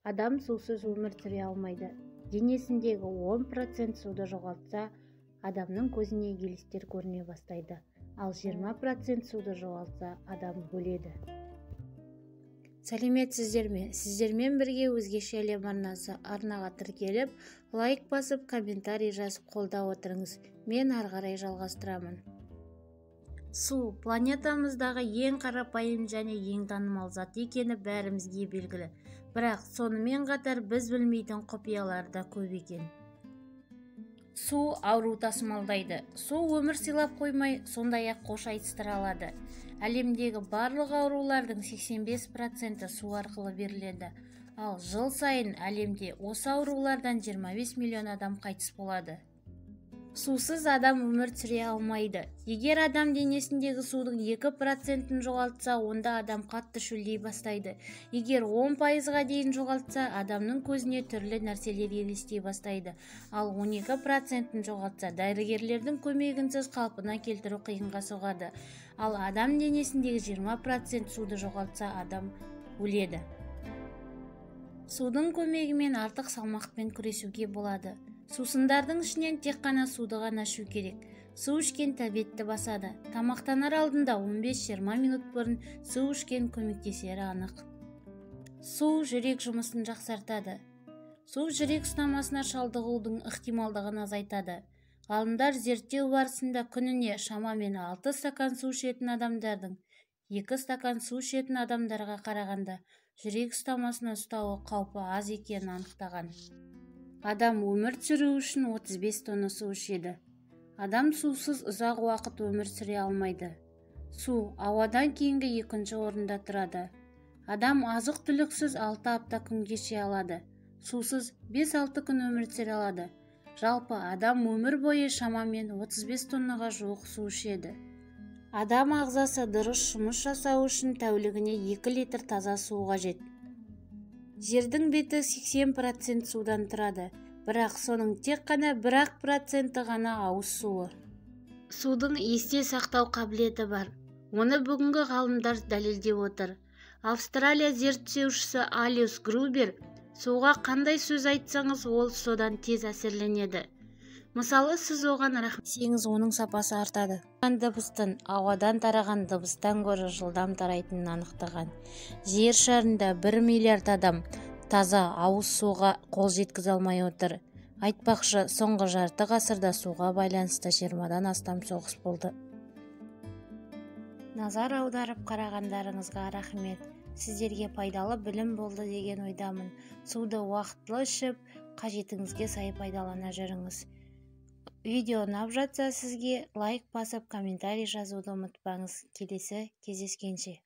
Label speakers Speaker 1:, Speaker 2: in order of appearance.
Speaker 1: Адам сусыз өмір сүре алмайды. Денесіндегі 10% суды жоғалтса, адамның көзіне елестер көріне бастайды. Ал 20% суды жоғалтса, адам өледі. Сәлеметсіздер ме? Сіздермен бірге өзгеше әлем арнасы арнаға тіркеліп, лайк басып, комментарий жазып қолдап отырыңыз. Мен ары қарай жалғастырамын. Су планетамыздағы ең қарапайым және ең танымал зат екені бәрімізге белгілі. Бірақ сонымен қатар біз білмейтін құпиялар да көп екен. Су ауру тасымалдайды. Су өмір сыйлап қоймай, сондай-ақ қош айтыстыра алады. Әлемдегі барлық аурулардың 85% су арқылы беріледі. Ал жыл сайын әлемде осы аурулардан 25 миллион адам қайтыс болады. Сусыз адам өмір сүре алмайды. Егер адам денесіндегі судың 2%-ін жоғалтса, онда адам қатты шөлдей бастайды. Егер 10%-ға дейін жоғалтса, адамның көзіне түрлі нәрселер елестей бастайды. Ал 12%-ін жоғалтса, дәрігерлердің көмегінсіз қалпына келтіру қиынға соғады. Ал адам денесіндегі 20% суды жоғалтса, адам өледі. Судың көмегімен артық салмақпен күресуге болады. Сусындардың ішінен тек қана суды ғана ішу керек. Су ішкен тәбетті басады. Тамақтанар алдында 15-20 минут бұрын су ішкен көмектесері анық. Су жүрек жұмысын жақсартады. Су жүрек ұстамасына шалдығудың ықтималдығын азайтады. Ғалымдар зерттеу барысында күніне шамамен 6 стакан су ішетін адамдардың 2 стакан су ішетін адамдарға қарағанда жүрек ұстамасына ұстауы қаупі аз екенін анықтаған. Адам өмір сүру үшін 35 тонна су ішеді. Адам сусыз ұзақ уақыт өмір сүре алмайды. Су ауадан кейінгі екінші орында тұрады. Адам азық-түліксіз 6 апта күн кеше алады. Сусыз 5-6 күн өмір сүре алады. Жалпы адам өмір бойы шамамен 35 тоннаға жуық су ішеді. Адам ағзасы дұрыс жұмыс жасау үшін тәулігіне 2 литр таза су қажет. Жердің беті 80% судан тұрады, бірақ соның тек қана 1% ғана ауыз суы. Судың есте сақтау қабілеті бар. Оны бүгінгі ғалымдар дәлелдеп отыр. Австралия зерттеушісі Алиус Грубер, суға қандай сөз айтсаңыз, ол содан тез әсерленеді. Мысалы, сіз оған рахмет десеңіз, оның сапасы артады. Дыбыстың ауадан тараған дыбыстан гөрі жылдам тарайтынын анықтаған. Жер шарында 1 миллиард адам таза ауыз суға қол жеткізе алмай отыр. Айтпақшы, соңғы жарты ғасырда суға байланысты 20-дан астам соғыс болды. Назар аударып қарағандарыңызға рахмет. Сіздерге пайдалы білім болды деген ойдамын. Суды уақытылы ішіп, қажетіңізге сай пайдалана жүріңіз. Видео ұнап жатса, сізге лайк басып, комментарий жазуды ұмытпаңыз. Келесі кездескенше.